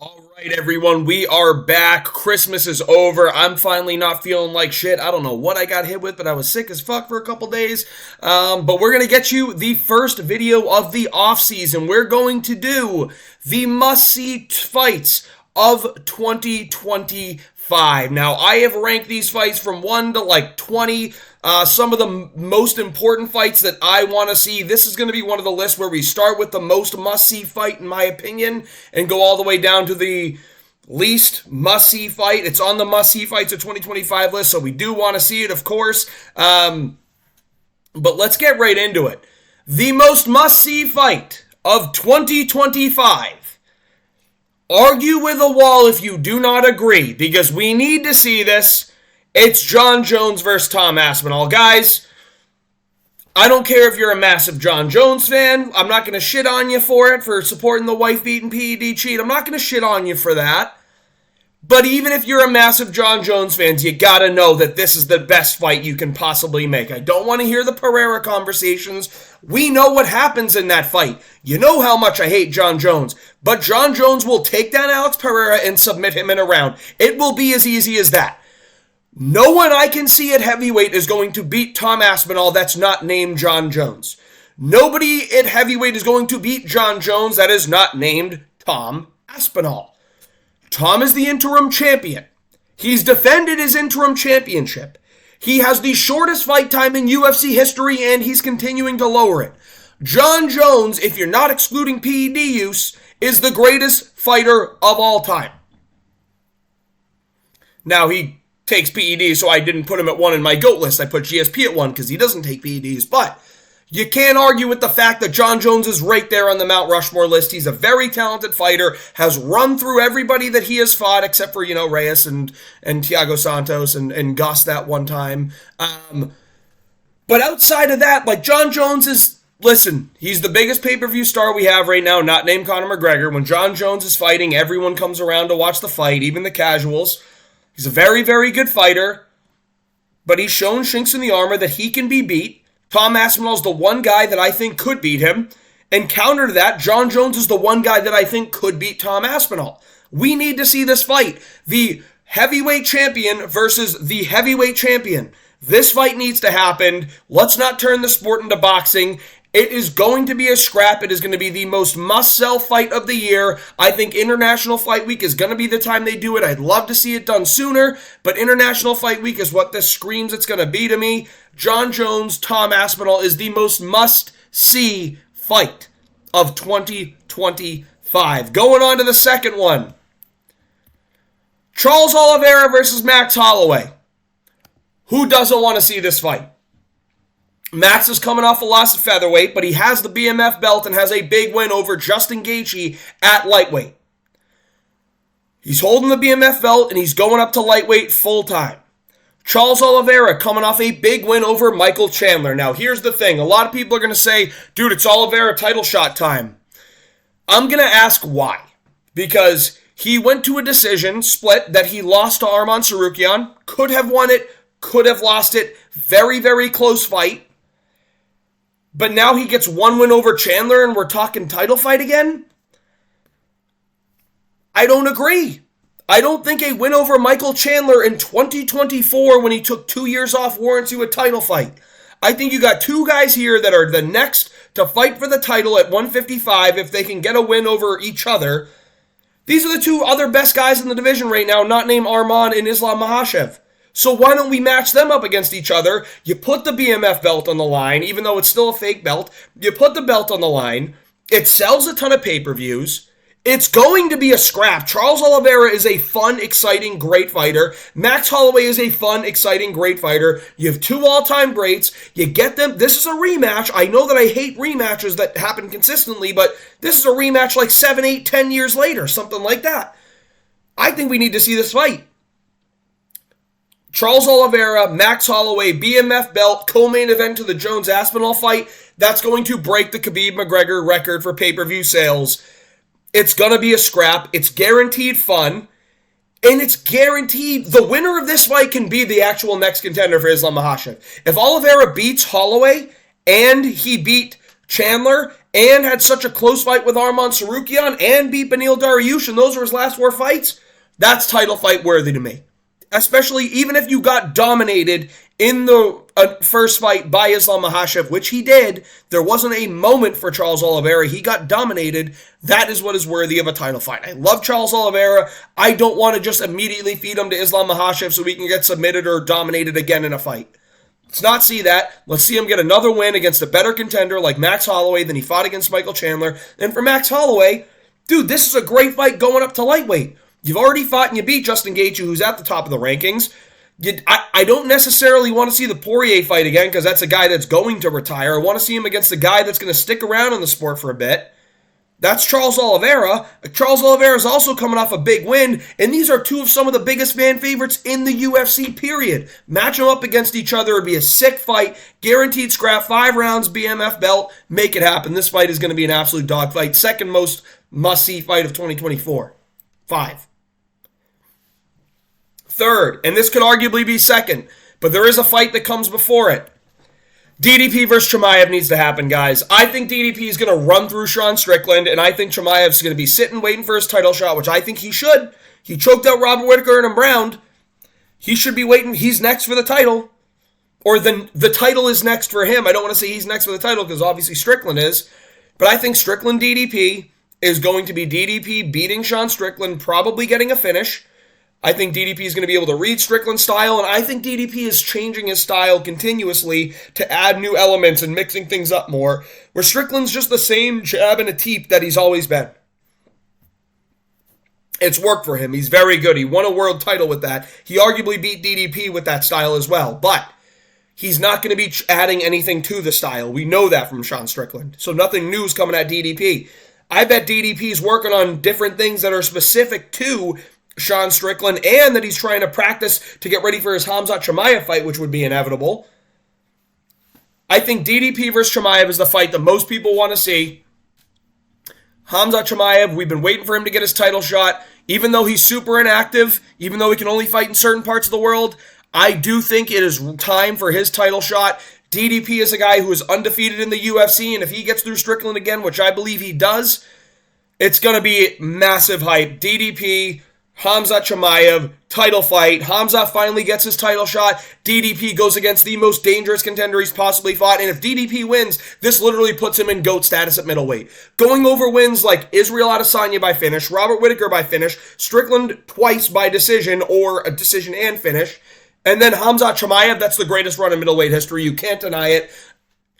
All right, everyone, we are back. Christmas is over. I'm finally not feeling like shit. I don't know what I got hit with, but I was sick as fuck for a couple days. But we're going to get you the first video of the offseason. We're going to do the must-see fights of 2025. Now, I have ranked these fights from 1 to like 20. Some of the most important fights that I want to see. This is going to be one of the lists where we start with the most must-see fight, in my opinion, and go all the way down to the least must-see fight. It's on the must-see fights of 2025 list, so we do want to see it, of course. But let's get right into it. The most must-see fight of 2025. Argue with a wall if you do not agree, because we need to see this. It's Jon Jones versus Tom Aspinall. Guys, I don't care if you're a massive Jon Jones fan. I'm not going to shit on you for it, for supporting the wife-beating PED cheat. I'm not going to shit on you for that. But even if you're a massive Jon Jones fan, you got to know that this is the best fight you can possibly make. I don't want to hear the Pereira conversations. We know what happens in that fight. You know how much I hate Jon Jones. But Jon Jones will take down Alex Pereira and submit him in a round. It will be as easy as that. No one I can see at heavyweight is going to beat Tom Aspinall that's not named Jon Jones. Nobody at heavyweight is going to beat Jon Jones that is not named Tom Aspinall. Tom is the interim champion. He's defended his interim championship. He has the shortest fight time in UFC history, and he's continuing to lower it. Jon Jones, if you're not excluding PED use, is the greatest fighter of all time. Now, he takes PEDs, so I didn't put him at 1 in my GOAT list. I put GSP at 1 because he doesn't take PEDs. But you can't argue with the fact that Jon Jones is right there on the Mount Rushmore list. He's a very talented fighter, has run through everybody that he has fought, except for, Reyes and Thiago Santos and Gus that one time. But outside of that, Jon Jones is, listen, he's the biggest pay-per-view star we have right now, not named Conor McGregor. When Jon Jones is fighting, everyone comes around to watch the fight, even the casuals. He's a very, very good fighter, but he's shown chinks in the armor that he can be beat. Tom Aspinall is the one guy that I think could beat him. And counter to that, Jon Jones is the one guy that I think could beat Tom Aspinall. We need to see this fight. The heavyweight champion versus the heavyweight champion. This fight needs to happen. Let's not turn the sport into boxing. It is going to be a scrap. It is going to be the most must-sell fight of the year. I think International Fight Week is going to be the time they do it. I'd love to see it done sooner, but International Fight Week is what this screams it's going to be to me. Jon Jones, Tom Aspinall is the most must-see fight of 2025. Going on to the second one. Charles Oliveira versus Max Holloway. Who doesn't want to see this fight? Max is coming off a loss at featherweight, but he has the BMF belt and has a big win over Justin Gaethje at lightweight. He's holding the BMF belt and he's going up to lightweight full time. Charles Oliveira coming off a big win over Michael Chandler. Now, here's the thing. A lot of people are going to say, dude, it's Oliveira title shot time. I'm going to ask why. Because he went to a decision split that he lost to Arman Tsarukyan. Could have won it, could have lost it. Very, very close fight. But now he gets one win over Chandler and we're talking title fight again? I don't agree. I don't think a win over Michael Chandler in 2024 when he took 2 years off warrants you a title fight. I think you got two guys here that are the next to fight for the title at 155 if they can get a win over each other. These are the two other best guys in the division right now, not named Arman and Islam Makhachev. So why don't we match them up against each other? You put the BMF belt on the line, even though it's still a fake belt. You put the belt on the line. It sells a ton of pay-per-views. It's going to be a scrap. Charles Oliveira is a fun, exciting, great fighter. Max Holloway is a fun, exciting, great fighter. You have two all-time greats. You get them. This is a rematch. I know that I hate rematches that happen consistently, but this is a rematch like 7, 8, 10 years later, something like that. I think we need to see this fight. Charles Oliveira, Max Holloway, BMF belt, co-main event to the Jones-Aspinall fight. That's going to break the Khabib-McGregor record for pay-per-view sales. It's going to be a scrap. It's guaranteed fun. And it's guaranteed the winner of this fight can be the actual next contender for Islam Makhachev. If Oliveira beats Holloway and he beat Chandler and had such a close fight with Arman Tsarukyan and beat Beneil Dariush, and those were his last 4 fights, that's title fight worthy to me. Especially even if you got dominated in the first fight by Islam Makhachev, which he did. There wasn't a moment for Charles Oliveira. He got dominated. That is what is worthy of a title fight. I love Charles Oliveira. I don't want to just immediately feed him to Islam Makhachev so he can get submitted or dominated again in a fight. Let's not see that. Let's see him get another win against a better contender like Max Holloway than he fought against Michael Chandler. And for Max Holloway, dude, this is a great fight going up to lightweight. You've already fought and you beat Justin Gaethje, who's at the top of the rankings. I don't necessarily want to see the Poirier fight again because that's a guy that's going to retire. I want to see him against a guy that's going to stick around in the sport for a bit. That's Charles Oliveira. Charles Oliveira is also coming off a big win, and these are 2 of some of the biggest fan favorites in the UFC, period. Match them up against each other. It'd be a sick fight. Guaranteed scrap, 5 rounds, BMF belt. Make it happen. This fight is going to be an absolute dogfight. Second most must-see fight of 2024. 5. Third, and this could arguably be second, but there is a fight that comes before it. DDP versus Chimaev needs to happen, guys. I think DDP is going to run through Sean Strickland, and I think Chimaev is going to be sitting waiting for his title shot, which I think he should. He choked out Robert Whitaker in a round. He should be waiting. He's next for the title. Or the title is next for him. I don't want to say he's next for the title because obviously Strickland is. But I think Strickland DDP is going to be DDP beating Sean Strickland, probably getting a finish. I think DDP is going to be able to read Strickland's style, and I think DDP is changing his style continuously to add new elements and mixing things up more, where Strickland's just the same jab and a teep that he's always been. It's worked for him. He's very good. He won a world title with that. He arguably beat DDP with that style as well, but he's not going to be adding anything to the style. We know that from Sean Strickland, so nothing new is coming at DDP. I bet DDP is working on different things that are specific to Sean Strickland, and that he's trying to practice to get ready for his Khamzat Chimaev fight, which would be inevitable. I think DDP versus Chimaev is the fight that most people want to see. Khamzat Chimaev, we've been waiting for him to get his title shot. Even though he's super inactive, even though he can only fight in certain parts of the world, I do think it is time for his title shot. DDP is a guy who is undefeated in the UFC, and if he gets through Strickland again, which I believe he does, it's going to be massive hype. DDP, Khamzat Chimaev, title fight. Khamzat finally gets his title shot. DDP goes against the most dangerous contender he's possibly fought. And if DDP wins, this literally puts him in GOAT status at middleweight. Going over wins like Israel Adesanya by finish, Robert Whitaker by finish, Strickland twice by decision or a decision and finish. And then Khamzat Chimaev, that's the greatest run in middleweight history. You can't deny it.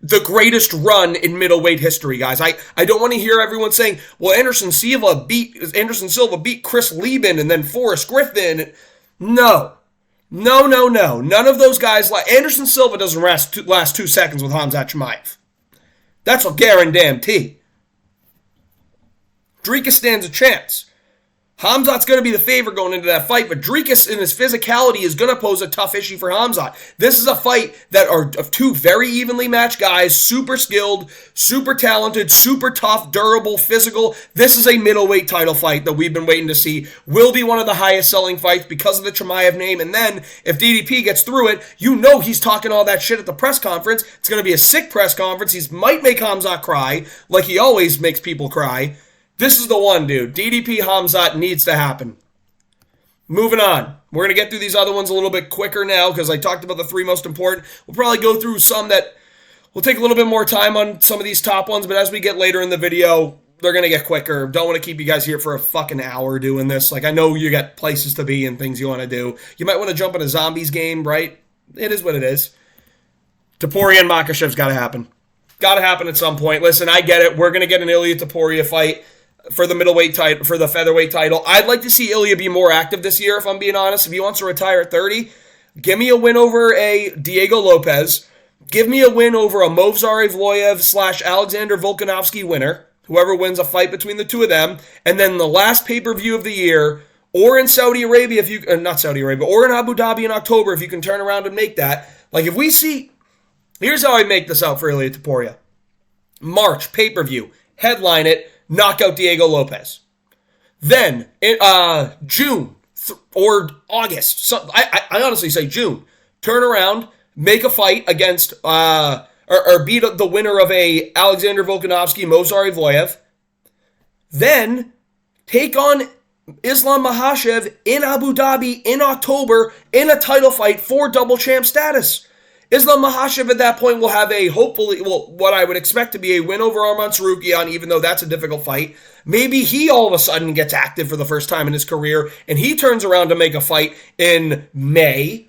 The greatest run in middleweight history, guys. I don't want to hear everyone saying, well, Anderson Silva beat Chris Lieben and then Forrest Griffin. No. None of those guys. Anderson Silva doesn't last 2 seconds with Khamzat Chimaev. That's a guarantee. Dricus stands a chance. Khamzat's going to be the favorite going into that fight, but Dricus in his physicality is going to pose a tough issue for Khamzat. This is a fight that are of 2 very evenly matched guys, super skilled, super talented, super tough, durable, physical. This is a middleweight title fight that we've been waiting to see. Will be one of the highest selling fights because of the Chimaev name, and then if DDP gets through it, you know he's talking all that shit at the press conference. It's going to be a sick press conference. He might make Khamzat cry, like he always makes people cry. This is the one, dude. DDP Khamzat needs to happen. Moving on. We're going to get through these other ones a little bit quicker now because I talked about the 3 most important. We'll probably go through some that will take a little bit more time on some of these top ones, but as we get later in the video, they're going to get quicker. Don't want to keep you guys here for a fucking hour doing this. I know you got places to be and things you want to do. You might want to jump in a zombies game, right? It is what it is. Topuria and Makhachev's got to happen. Got to happen at some point. Listen, I get it. We're going to get an Ilya Topuria fight for the middleweight title, for the featherweight title. I'd like to see Ilya be more active this year, if I'm being honest. If he wants to retire at 30, give me a win over a Diego Lopez. Give me a win over a Movsar Evloev / Alexander Volkanovski winner. Whoever wins a fight between the 2 of them. And then the last pay-per-view of the year, or in Saudi Arabia, not Saudi Arabia, or in Abu Dhabi in October, if you can turn around and make that. If we see, here's how I make this out for Ilya Topuria. March, pay-per-view, headline it, knock out Diego Lopez. Then, in June or August, I honestly say June, turn around, make a fight against, or or beat the winner of a Alexander Volkanovski, Movsar Evloev. Then take on Islam Makhachev in Abu Dhabi in October in a title fight for double champ status. Islam Makhachev at that point will have what I would expect to be a win over Arman Tsarukyan, even though that's a difficult fight. Maybe he all of a sudden gets active for the first time in his career, and he turns around to make a fight in May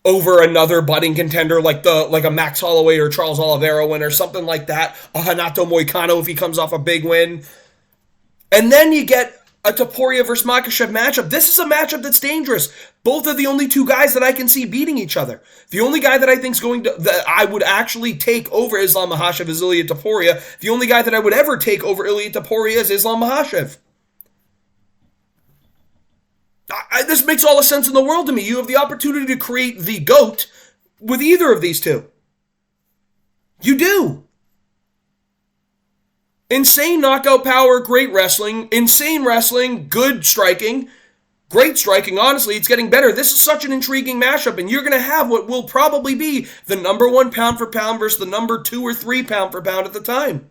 over another budding contender like a Max Holloway or Charles Oliveira win or something like that. A Hanato Moicano if he comes off a big win. And then you get a Toria versus Makhachev matchup. This is a matchup that's dangerous. Both are the only two guys that I can see beating each other. The only guy that I think that I would actually take over Islam Makhachev is Ilia Topuria. The only guy that I would ever take over Ilia Topuria is Islam Makhachev. This makes all the sense in the world to me. You have the opportunity to create the GOAT with either of these two. You do. Insane knockout power, great wrestling. Insane wrestling, good striking. Great striking, honestly. It's getting better. This is such an intriguing matchup, and you're going to have what will probably be the number 1 pound for pound versus the number 2 or 3 pound for pound at the time.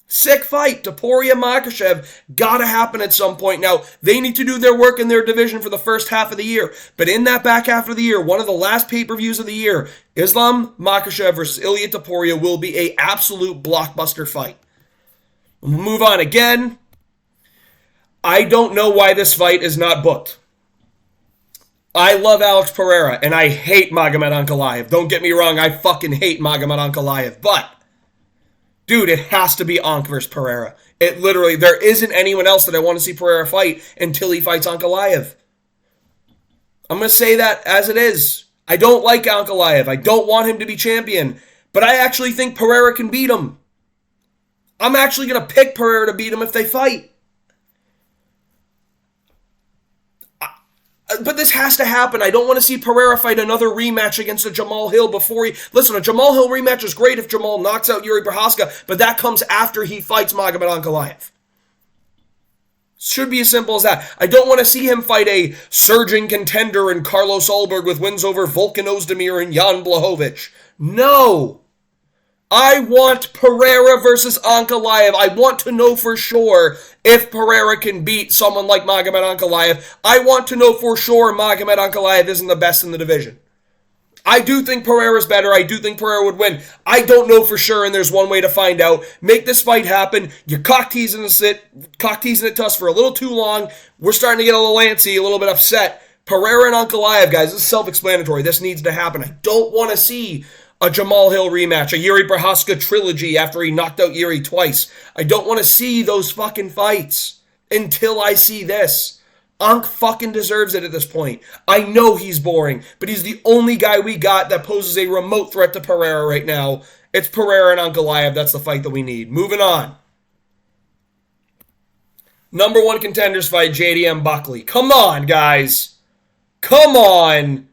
Sick fight. Topuria Makhachev gotta happen at some point. Now, they need to do their work in their division for the first half of the year. But in that back half of the year, one of the last pay-per-views of the year, Islam Makhachev versus Ilia Topuria will be an absolute blockbuster fight. We'll move on again. I don't know why this fight is not booked. I love Alex Pereira, and I hate Magomed Ankalaev. Don't get me wrong, I fucking hate Magomed Ankalaev. But, dude, it has to be Ank versus Pereira. It literally, there isn't anyone else that I want to see Pereira fight until he fights Ankalaev. I'm going to say that as it is. I don't like Ankalaev. I don't want him to be champion. But I actually think Pereira can beat him. I'm actually going to pick Pereira to beat him if they fight. But this has to happen. I don't want to see Pereira fight another rematch against a Jamal Hill before he... Listen, a Jamal Hill rematch is great if Jamal knocks out Yuri Prochazka, but that comes after he fights Magomed Ankalaev. Should be as simple as that. I don't want to see him fight a surging contender in Carlos Ulberg with wins over Volkan Ozdemir and Jan Blachowicz. No! I want Pereira versus Ankalaev. I want to know for sure if Pereira can beat someone like Magomed Ankalaev. I want to know for sure Magomed Ankalaev isn't the best in the division. I do think Pereira's better. I do think Pereira would win. I don't know for sure, and there's one way to find out. Make this fight happen. You're cock-teasing it to us for a little too long. We're starting to get a little antsy, a little bit upset. Pereira and Ankalaev, guys, this is self-explanatory. This needs to happen. I don't want to see a Jamal Hill rematch, a Yuri Prochazka trilogy after he knocked out Yuri twice. I don't want to see those fucking fights until I see this. Ank fucking deserves it at this point. I know he's boring, but he's the only guy we got that poses a remote threat to Pereira right now. It's Pereira and Ankalaev. That's the fight that we need. Moving on. Number 1 contenders fight, JDM Buckley. Come on, guys. Come on.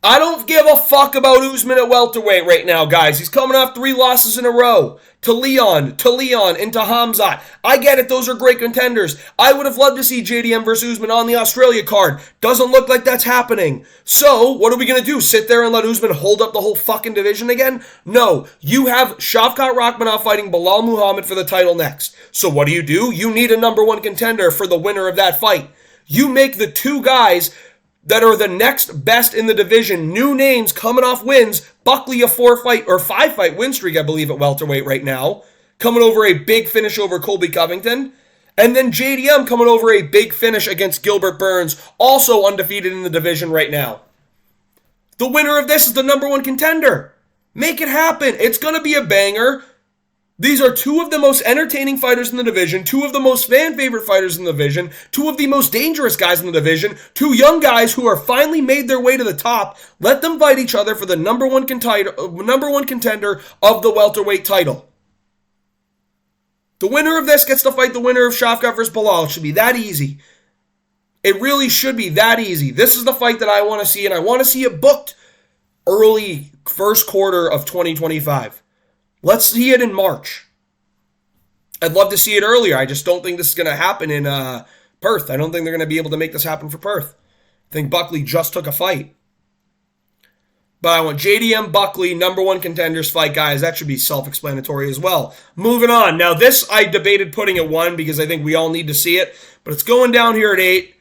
I don't give a fuck about Usman at welterweight right now, guys. He's coming off 3 losses in a row. To Leon, and to Hamzat. I get it, those are great contenders. I would have loved to see JDM versus Usman on the Australia card. Doesn't look like that's happening. So, what are we going to do? Sit there and let Usman hold up the whole fucking division again? No. You have Shavkat Rakhmonov fighting Bilal Muhammad for the title next. So what do? You need a number 1 contender for the winner of that fight. You make the 2 guys that are the next best in the division, new names coming off wins. Buckley a 5-fight win streak, I believe, at welterweight right now, coming over a big finish over Colby Covington. And then JDM coming over a big finish against Gilbert Burns, also undefeated in the division right now. The winner of this is the number 1 contender. Make it happen. It's going to be a banger. These are 2 of the most entertaining fighters in the division, 2 of the most fan-favorite fighters in the division, 2 of the most dangerous guys in the division, 2 young guys who are finally made their way to the top. Let them fight each other for the number 1 contender of the welterweight title. The winner of this gets to fight the winner of Shavkat versus Bilal. It should be that easy. It really should be that easy. This is the fight that I want to see, and I want to see it booked early first quarter of 2025. Let's see it in March. I'd love to see it earlier. I just don't think this is going to happen in Perth. I don't think they're going to be able to make this happen for Perth. I think Buckley just took a fight. But I want JDM Buckley, number one contenders fight, guys. That should be self-explanatory as well. Moving on. Now, this I debated putting at 1 because I think we all need to see it. But it's going down here at 8.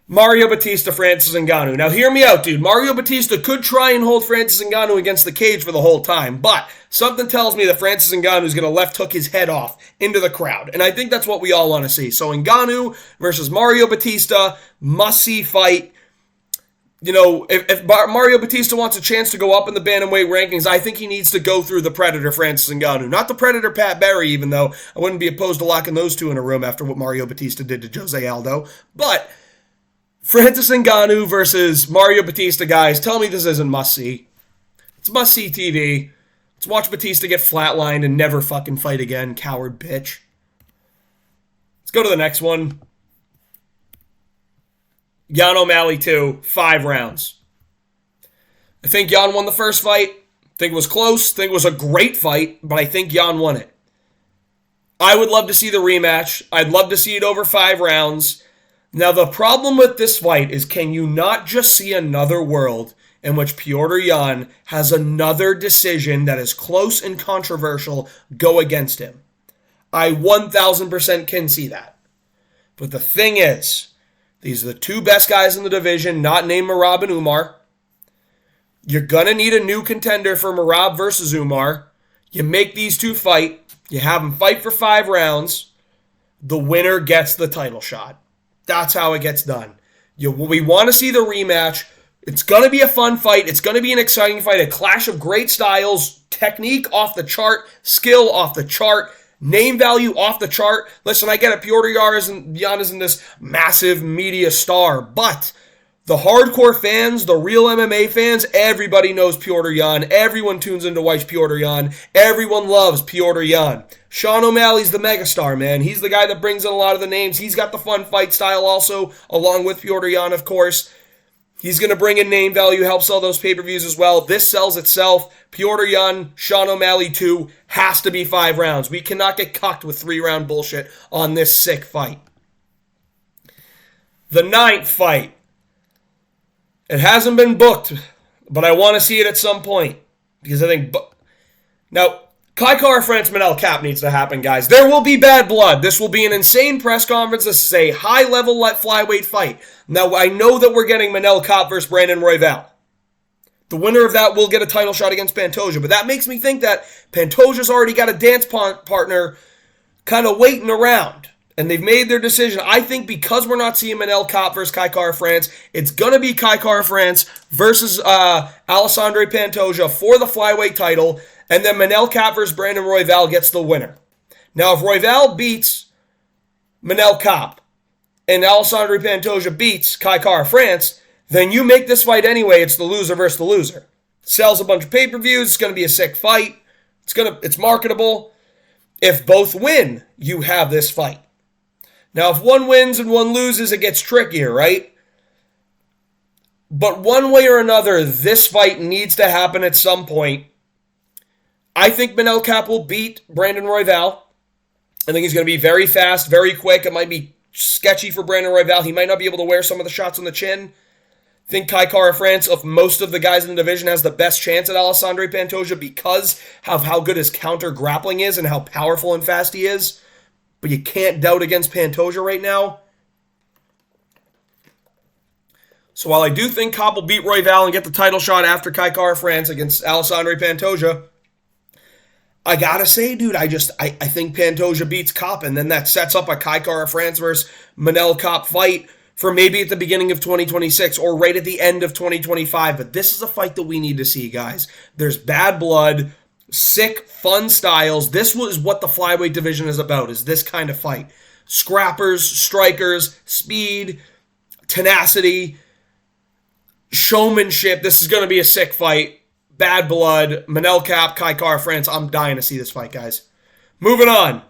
Mario Batista, Francis Ngannou. Now, hear me out, dude. Mario Batista could try and hold Francis Ngannou against the cage for the whole time. But something tells me that Francis Ngannou is going to left hook his head off into the crowd. And I think that's what we all want to see. So, Ngannou versus Mario Batista, must-see fight. You know, if Mario Batista wants a chance to go up in the bantamweight rankings, I think he needs to go through the Predator, Francis Ngannou. Not the Predator, Pat Barry, even though I wouldn't be opposed to locking those two in a room after what Mario Batista did to Jose Aldo. But Francis Ngannou versus Mario Batista, guys, tell me this isn't must-see. It's must-see TV. Let's watch Batista get flatlined and never fucking fight again, coward bitch. Let's go to the next one. Jan O'Malley 2, 5 rounds. I think Jan won the first fight. I think it was close. I think it was a great fight, but I think Jan won it. I would love to see the rematch. I'd love to see it over 5 rounds. Now, the problem with this fight is, can you not just see another world in which Petr Yan has another decision that is close and controversial go against him? I 1000% can see that. But the thing is, these are the 2 best guys in the division, not named Merab and Umar. You're going to need a new contender for Merab versus Umar. You make these 2 fight. You have them fight for 5 rounds. The winner gets the title shot. That's how it gets done. We want to see the rematch. It's going to be a fun fight. It's going to be an exciting fight. A clash of great styles. Technique off the chart. Skill off the chart. Name value off the chart. Listen, I get it. Petr Yan isn't this massive media star, but the hardcore fans, the real MMA fans, everybody knows Petr Yan. Everyone tunes into watch Petr Yan. Everyone loves Petr Yan. Sean O'Malley's the megastar, man. He's the guy that brings in a lot of the names. He's got the fun fight style also, along with Petr Yan, of course. He's going to bring in name value, help sell those pay-per-views as well. This sells itself. Petr Yan, Sean O'Malley 2 has to be 5 rounds. We cannot get cucked with 3-round bullshit on this sick fight. The 9th fight. It hasn't been booked, but I want to see it at some point. Because I think... Now, Kai Kara-France Manel Cap needs to happen, guys. There will be bad blood. This will be an insane press conference. This is a high-level flyweight fight. Now, I know that we're getting Manel Cap versus Brandon Royval. The winner of that will get a title shot against Pantoja, but that makes me think that Pantoja's already got a dance partner kind of waiting around, and they've made their decision. I think because we're not seeing Manel Cap versus Kai Kara-France, it's going to be Kai Kara-France versus Alessandro Pantoja for the flyweight title, and then Manel Cap versus Brandon Royval gets the winner. Now, if Royval beats Manel Cap and Alessandro Pantoja beats Kai Kara-France, then you make this fight anyway. It's the loser versus the loser. Sells a bunch of pay-per-views. It's going to be a sick fight. It's marketable. If both win, you have this fight. Now, if one wins and one loses, it gets trickier, right? But one way or another, this fight needs to happen at some point. I think Manel Cap will beat Brandon Royval. I think he's going to be very fast, very quick. It might be sketchy for Brandon Royval. He might not be able to wear some of the shots on the chin. I think Kai Kara-France, of most of the guys in the division, has the best chance at Alessandro Pantoja because of how good his counter grappling is and how powerful and fast he is. But you can't doubt against Pantoja right now. So while I do think Cap will beat Royval and get the title shot after Kai Kara-France against Alessandro Pantoja, I gotta say, dude, I think Pantoja beats Cap, and then that sets up a Kai Kara-France versus Manel Cap fight for maybe at the beginning of 2026 or right at the end of 2025. But this is a fight that we need to see, guys. There's bad blood, sick, fun styles. This is what the flyweight division is about, is this kind of fight. Scrappers, strikers, speed, tenacity, showmanship. This is going to be a sick fight. Bad blood, Manel Cap, Kai Kara-France. I'm dying to see this fight, guys. Moving on.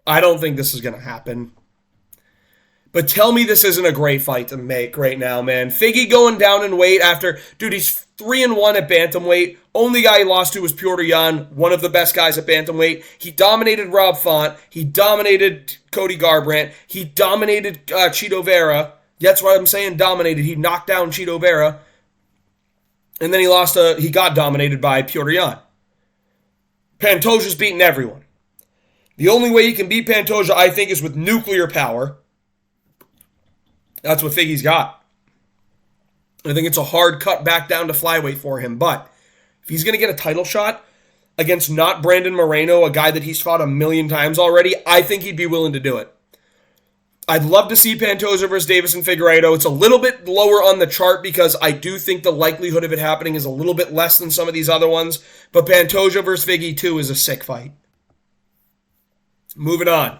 I don't think this is going to happen. But tell me this isn't a great fight to make right now, man. Figgy going down in weight after... Dude, he's 3-1 at bantamweight. Only guy he lost to was Petr Yan, one of the best guys at bantamweight. He dominated Rob Font. He dominated Cody Garbrandt. He dominated Chito Vera. That's what I'm saying, dominated. He knocked down Chito Vera, and then he got dominated by Petr Yan. Pantoja's beaten everyone. The only way you can beat Pantoja, I think, is with nuclear power. That's what Figgy's got. I think it's a hard cut back down to flyweight for him, but if he's going to get a title shot against not Brandon Moreno, a guy that he's fought a million times already, I think he'd be willing to do it. I'd love to see Pantoja versus Deiveson Figueiredo. It's a little bit lower on the chart because I do think the likelihood of it happening is a little bit less than some of these other ones, but Pantoja versus Figgy, too, is a sick fight. Moving on.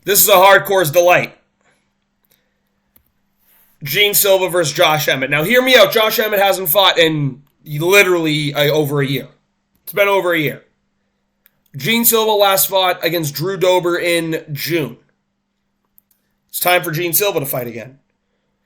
This is a hardcore's delight. Gene Silva versus Josh Emmett. Now, hear me out. Josh Emmett hasn't fought in literally over a year. It's been over a year. Gene Silva last fought against Drew Dober in June. It's time for Gene Silva to fight again.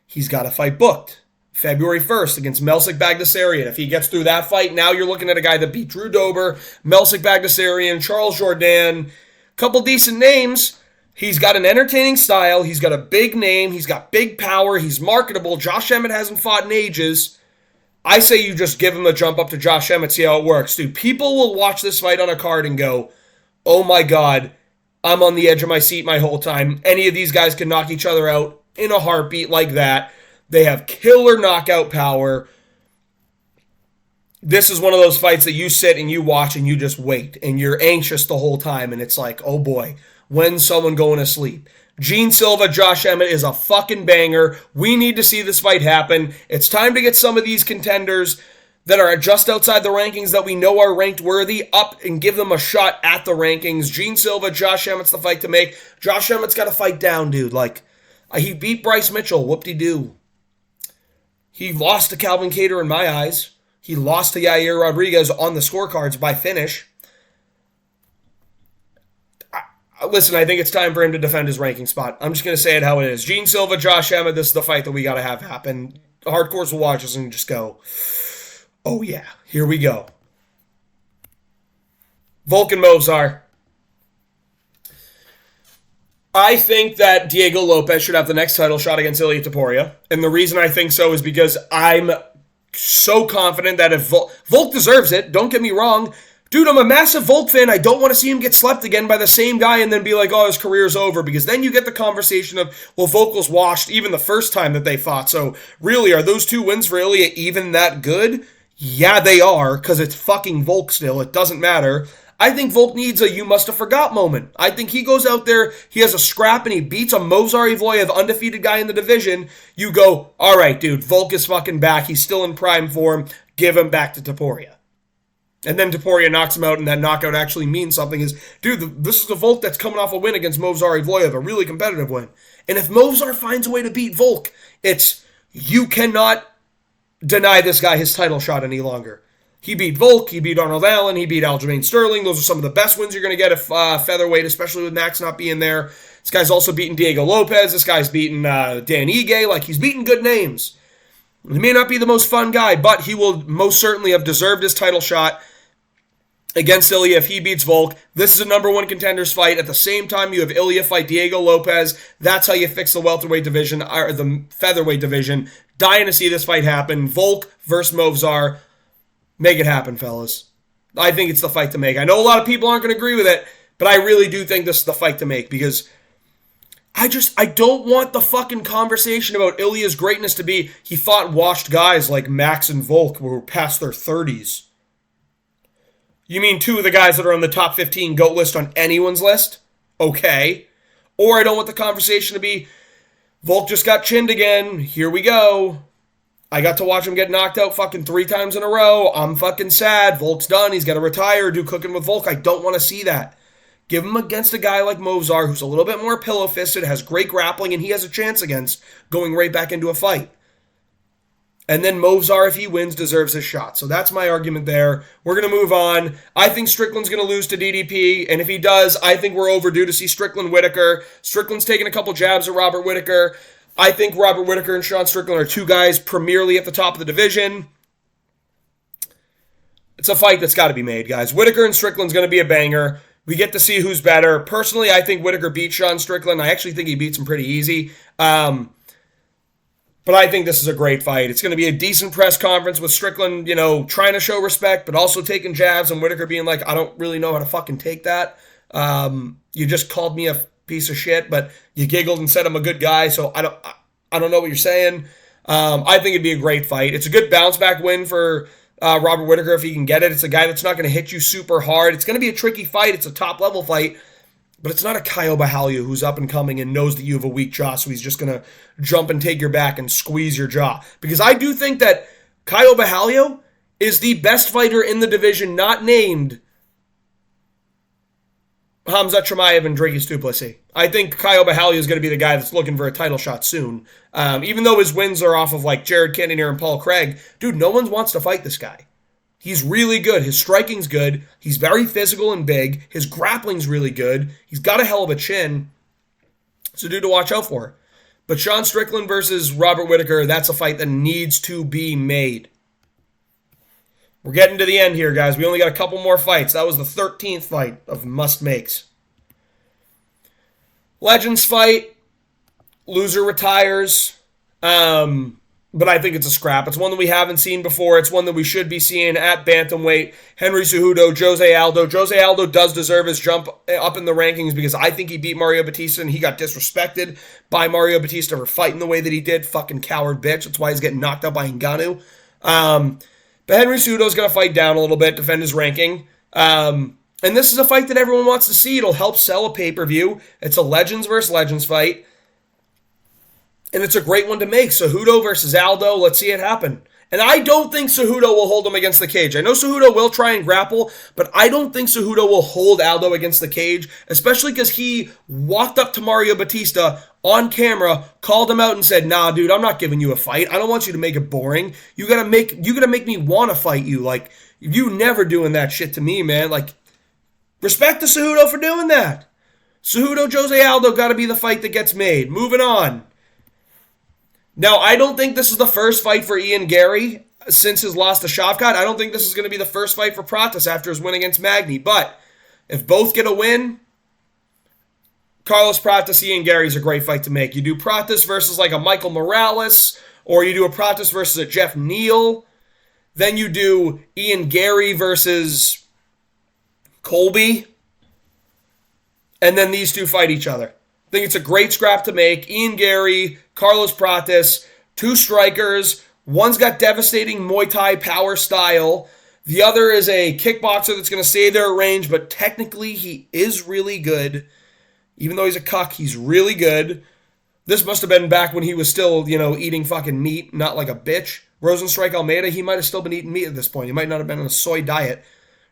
He's got a fight booked. February 1st against Melsik Bagdasaryan. If he gets through that fight, now you're looking at a guy that beat Drew Dober, Melsik Bagdasaryan, Charles Jourdain. Couple decent names. He's got an entertaining style. He's got a big name. He's got big power. He's marketable. Josh Emmett hasn't fought in ages. I say you just give him a jump up to Josh Emmett, see how it works. Dude, people will watch this fight on a card and go, oh my God, I'm on the edge of my seat my whole time. Any of these guys can knock each other out in a heartbeat like that. They have killer knockout power. This is one of those fights that you sit and you watch and you just wait. And you're anxious the whole time. And it's like, oh boy, when's someone going to sleep? Gene Silva, Josh Emmett is a fucking banger. We need to see this fight happen. It's time to get some of these contenders that are just outside the rankings that we know are ranked worthy up and give them a shot at the rankings. Gene Silva, Josh Emmett's the fight to make. Josh Emmett's got to fight down, dude. He beat Bryce Mitchell. Whoop-de-doo. He lost to Calvin Kattar in my eyes. He lost to Yair Rodriguez on the scorecards by finish. Listen, I think it's time for him to defend his ranking spot. I'm just going to say it how it is. Gene Silva, Josh Emmett, this is the fight that we got to have happen. Hardcores will watch us and just go, oh yeah, here we go. Volk and Movsar. I think that Diego Lopez should have the next title shot against Ilia Topuria. And the reason I think so is because I'm so confident that if Volk deserves it, don't get me wrong. Dude, I'm a massive Volk fan. I don't want to see him get slept again by the same guy and then be like, oh, his career's over. Because then you get the conversation of, well, Volk was washed even the first time that they fought. So really, are those 2 wins for Ilia even that good? Yeah, they are, because it's fucking Volk still. It doesn't matter. I think Volk needs a you must have forgot moment. I think he goes out there, he has a scrap, and he beats a Movsar Evloev, undefeated guy in the division. You go, all right, dude, Volk is fucking back. He's still in prime form. Give him back to Topuria. And then Topuria knocks him out, and that knockout actually means something. Dude, this is the Volk that's coming off a win against Movsar Evloev, a really competitive win. And if Movsar finds a way to beat Volk, you cannot deny this guy his title shot any longer. He beat Volk, he beat Arnold Allen, he beat Aljamain Sterling. Those are some of the best wins you're going to get at featherweight, especially with Max not being there. This guy's also beaten Diego Lopez. This guy's beaten Dan Ige. He's beaten good names. He may not be the most fun guy, but he will most certainly have deserved his title shot against Ilia if he beats Volk. This is a number 1 contenders fight. At the same time, you have Ilia fight Diego Lopez. That's how you fix the welterweight division, or the featherweight division. Dying to see this fight happen. Volk versus Movsar. Make it happen, fellas. I think it's the fight to make. I know a lot of people aren't going to agree with it, but I really do think this is the fight to make because I don't want the fucking conversation about Ilia's greatness to be he fought washed guys like Max and Volk who were past their 30s. You mean 2 of the guys that are on the top 15 GOAT list on anyone's list? Okay. Or I don't want the conversation to be Volk just got chinned again. Here we go. I got to watch him get knocked out fucking 3 times in a row. I'm fucking sad. Volk's done. He's got to retire, do cooking with Volk. I don't want to see that. Give him against a guy like Movsar who's a little bit more pillow-fisted, has great grappling, and he has a chance against going right back into a fight. And then Movsar, if he wins, deserves his shot. So that's my argument there. We're going to move on. I think Strickland's going to lose to DDP, and if he does, I think we're overdue to see Strickland Whitaker. Strickland's taking a couple jabs at Robert Whitaker. I think Robert Whitaker and Sean Strickland are 2 guys premierly at the top of the division. It's a fight that's got to be made, guys. Whitaker and Strickland's going to be a banger. We get to see who's better. Personally, I think Whitaker beats Sean Strickland. I actually think he beats him pretty easy. But I think this is a great fight. It's going to be a decent press conference with Strickland, trying to show respect, but also taking jabs, and Whitaker being like, I don't really know how to fucking take that. You just called me a piece of shit, but you giggled and said I'm a good guy, so I don't know what you're saying. I think it'd be a great fight. It's a good bounce back win for Robert Whitaker if he can get it. It's a guy that's not going to hit you super hard. It's going to be a tricky fight. It's a top level fight. But it's not a Caio Borralho who's up and coming and knows that you have a weak jaw, so he's just going to jump and take your back and squeeze your jaw. Because I do think that Caio Borralho is the best fighter in the division, not named Khamzat Chimaev and Dricus du Plessis. I think Caio Borralho is going to be the guy that's looking for a title shot soon. Even though his wins are off of like Jared Cannonier and Paul Craig, dude, no one wants to fight this guy. He's really good. His striking's good. He's very physical and big. His grappling's really good. He's got a hell of a chin. It's a dude to watch out for. But Sean Strickland versus Robert Whitaker, that's a fight that needs to be made. We're getting to the end here, guys. We only got a couple more fights. That was the 13th fight of must-makes. Legends fight. Loser retires. But I think it's a scrap. It's one that we haven't seen before. It's one that we should be seeing at bantamweight. Henry Cejudo, Jose Aldo. Jose Aldo does deserve his jump up in the rankings because I think he beat Mario Batista and he got disrespected by Mario Batista for fighting the way that he did. Fucking coward bitch. That's why he's getting knocked out by Ngannou. But Henry Cejudo's going to fight down a little bit, defend his ranking. And this is a fight that everyone wants to see. It'll help sell a pay-per-view. It's a Legends versus Legends fight. And it's a great one to make. Cejudo versus Aldo. Let's see it happen. And I don't think Cejudo will hold him against the cage. I know Cejudo will try and grapple, but I don't think Cejudo will hold Aldo against the cage, especially because he walked up to Mario Batista on camera, called him out and said, nah, dude, I'm not giving you a fight. I don't want you to make it boring. You gotta make me want to fight you. Like, you never doing that shit to me, man. Like, respect to Cejudo for doing that. Cejudo, Jose Aldo gotta be the fight that gets made. Moving on. Now, I don't think this is the first fight for Ian Gary since his loss to Shavkat. I don't think this is going to be the first fight for Pratis after his win against Magny. But if both get a win, Carlos Pratis, Ian Gary's a great fight to make. You do Pratis versus like a Michael Morales, or you do a Pratis versus a Jeff Neal. Then you do Ian Gary versus Colby. And then these two fight each other. I think it's a great scrap to make. Ian Gary, Carlos Pratis, two strikers. One's got devastating Muay Thai power style. The other is a kickboxer that's going to stay there at range, but technically he is really good. Even though he's a cuck, he's really good. This must have been back when he was still, eating fucking meat, not like a bitch. Rosenstrike Almeida, he might have still been eating meat at this point. He might not have been on a soy diet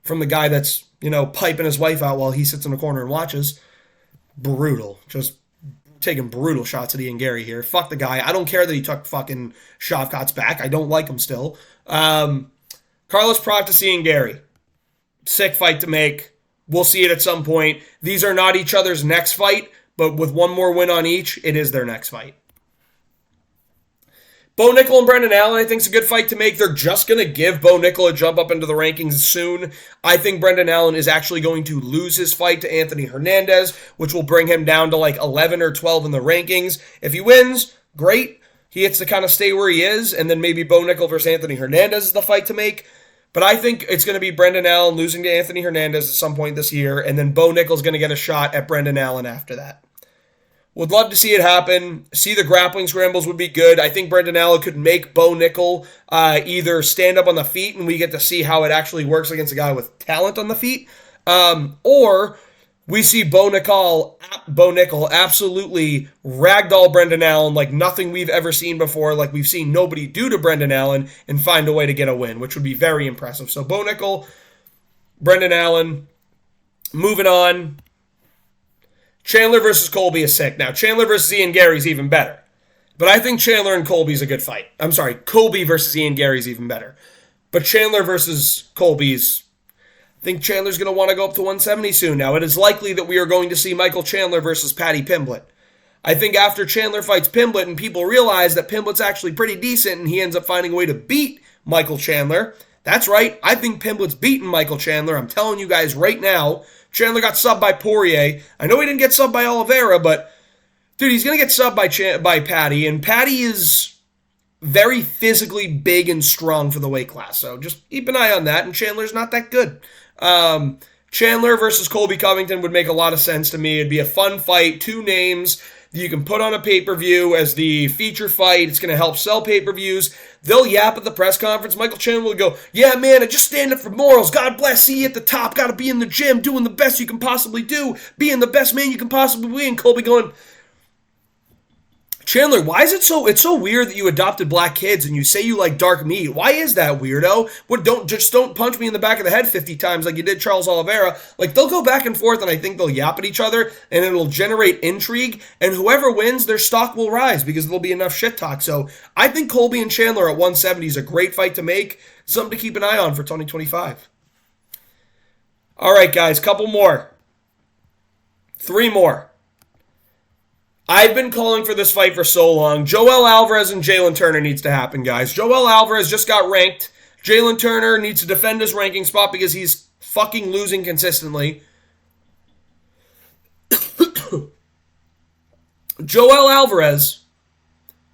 from the guy that's, piping his wife out while he sits in the corner and watches. Brutal. Just taking brutal shots at Ian Gary here. Fuck the guy. I don't care that he took fucking Shavkat's back. I don't like him still. Carlos Pratis, Ian Gary. Sick fight to make. We'll see it at some point. These are not each other's next fight, but with one more win on each, it is their next fight. BoNichols and Brendan Allen, I think, is a good fight to make. They're just going to give BoNichols a jump up into the rankings soon. I think Brendan Allen is actually going to lose his fight to Anthony Hernandez, which will bring him down to like 11 or 12 in the rankings. If he wins, great. He gets to kind of stay where he is, and then maybe BoNichols versus Anthony Hernandez is the fight to make. But I think it's going to be Brendan Allen losing to Anthony Hernandez at some point this year, and then BoNichols is going to get a shot at Brendan Allen after that. Would love to see it happen. See the grappling scrambles would be good. I think Brendan Allen could make BoNichols either stand up on the feet and we get to see how it actually works against a guy with talent on the feet. Or we see BoNichols absolutely ragdoll Brendan Allen like nothing we've ever seen before, like we've seen nobody do to Brendan Allen, and find a way to get a win, which would be very impressive. So BoNichols, Brendan Allen. Moving on. Chandler versus Colby is sick. Now, Chandler versus Ian Gary is even better. But I think Chandler and Colby's a good fight. I'm sorry, Colby versus Ian Gary is even better. But Chandler versus Colby's, I think Chandler's going to want to go up to 170 soon. Now, it is likely that we are going to see Michael Chandler versus Paddy Pimblett. I think after Chandler fights Pimblett and people realize that Pimblett's actually pretty decent and he ends up finding a way to beat Michael Chandler. That's right, I think Pimblett's beaten Michael Chandler. I'm telling you guys right now. Chandler got subbed by Poirier. I know he didn't get subbed by Oliveira, but dude, he's going to get subbed by Paddy, and Paddy is very physically big and strong for the weight class. So just keep an eye on that. And Chandler's not that good. Chandler versus Colby Covington would make a lot of sense to me. It'd be a fun fight. Two names that you can put on a pay-per-view as the feature fight. It's going to help sell pay-per-views. They'll yap at the press conference. Michael Chandler will go, yeah, man, I just stand up for morals. God bless. See you at the top. Got to be in the gym, doing the best you can possibly do, being the best man you can possibly be. And Colby going, Chandler, why is it's so weird that you adopted black kids and you say you like dark meat? Why is that, weirdo? Don't punch me in the back of the head 50 times like you did Charles Oliveira. Like, they'll go back and forth, and I think they'll yap at each other, and it'll generate intrigue, and whoever wins, their stock will rise because there'll be enough shit talk. So I think Colby and Chandler at 170 is a great fight to make. Something to keep an eye on for 2025. All right, guys, couple more. 3 more. I've been calling for this fight for so long. Joel Alvarez and Jalen Turner needs to happen, guys. Joel Alvarez just got ranked. Jalen Turner needs to defend his ranking spot because he's fucking losing consistently. Joel Alvarez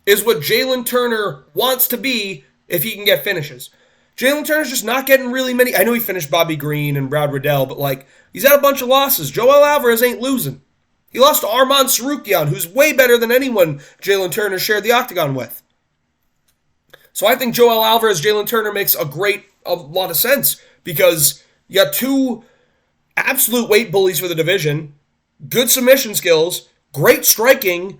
is what Jalen Turner wants to be if he can get finishes. Jalen Turner's just not getting really many. I know he finished Bobby Green and Brad Riddell, but he's had a bunch of losses. Joel Alvarez ain't losing. He lost to Arman Tsarukyan, who's way better than anyone Jalen Turner shared the octagon with. So I think Joel Alvarez, Jalen Turner makes a lot of sense because you got 2 absolute weight bullies for the division, good submission skills, great striking,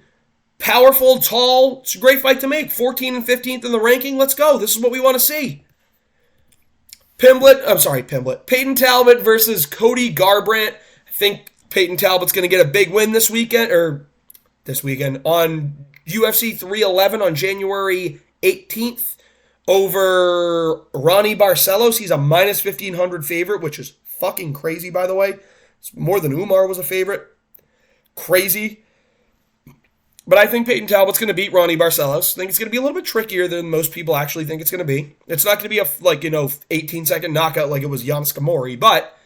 powerful, tall. It's a great fight to make. 14 and 15th in the ranking. Let's go. This is what we want to see. Peyton Talbot versus Cody Garbrandt. I think Peyton Talbot's going to get a big win this weekend on UFC 311 on January 18th over Ronnie Barcelos. He's a minus 1,500 favorite, which is fucking crazy, by the way. It's more than Umar was a favorite. Crazy. But I think Peyton Talbot's going to beat Ronnie Barcelos. I think it's going to be a little bit trickier than most people actually think it's going to be. It's not going to be a 18-second knockout like it was Giannis Kamori, but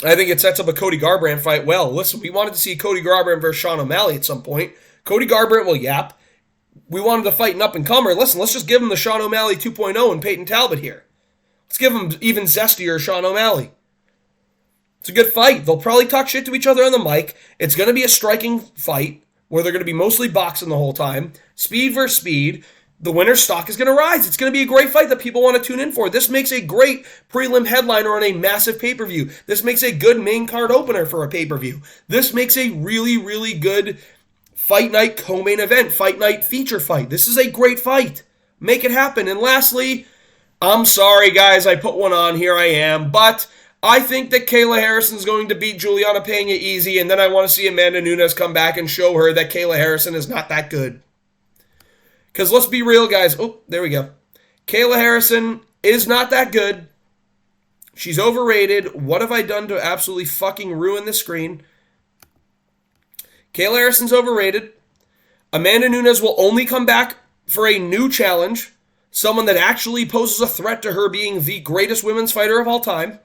I think it sets up a Cody Garbrandt fight well. Listen, we wanted to see Cody Garbrandt versus Sean O'Malley at some point. Cody Garbrandt will yap. We wanted to fight an up-and-comer. Listen, let's just give him the Sean O'Malley 2.0 and Peyton Talbot here. Let's give him even zestier Sean O'Malley. It's a good fight. They'll probably talk shit to each other on the mic. It's going to be a striking fight where they're going to be mostly boxing the whole time. Speed versus speed. The winner's stock is going to rise. It's going to be a great fight that people want to tune in for. This makes a great prelim headliner on a massive pay-per-view. This makes a good main card opener for a pay-per-view. This makes a really, really good fight night co-main event, fight night feature fight. This is a great fight. Make it happen. And lastly, I'm sorry, guys, I put one on. Here I am. But I think that Kayla Harrison's going to beat Juliana Pena easy, and then I want to see Amanda Nunes come back and show her that Kayla Harrison is not that good. Because let's be real, guys. Oh, there we go. Kayla Harrison is not that good. She's overrated. What have I done to absolutely fucking ruin this screen? Kayla Harrison's overrated. Amanda Nunes will only come back for a new challenge. Someone that actually poses a threat to her being the greatest women's fighter of all time.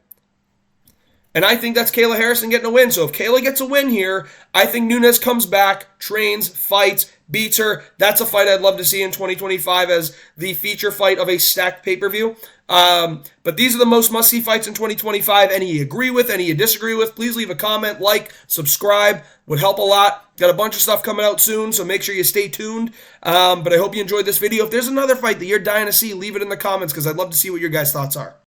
And I think that's Kayla Harrison getting a win. So if Kayla gets a win here, I think Nunes comes back, trains, fights, beats her. That's a fight I'd love to see in 2025 as the feature fight of a stacked pay-per-view. But these are the most must-see fights in 2025. Any you agree with, any you disagree with, please leave a comment, like, subscribe. Would help a lot. Got a bunch of stuff coming out soon, so make sure you stay tuned. But I hope you enjoyed this video. If there's another fight that you're dying to see, leave it in the comments because I'd love to see what your guys' thoughts are.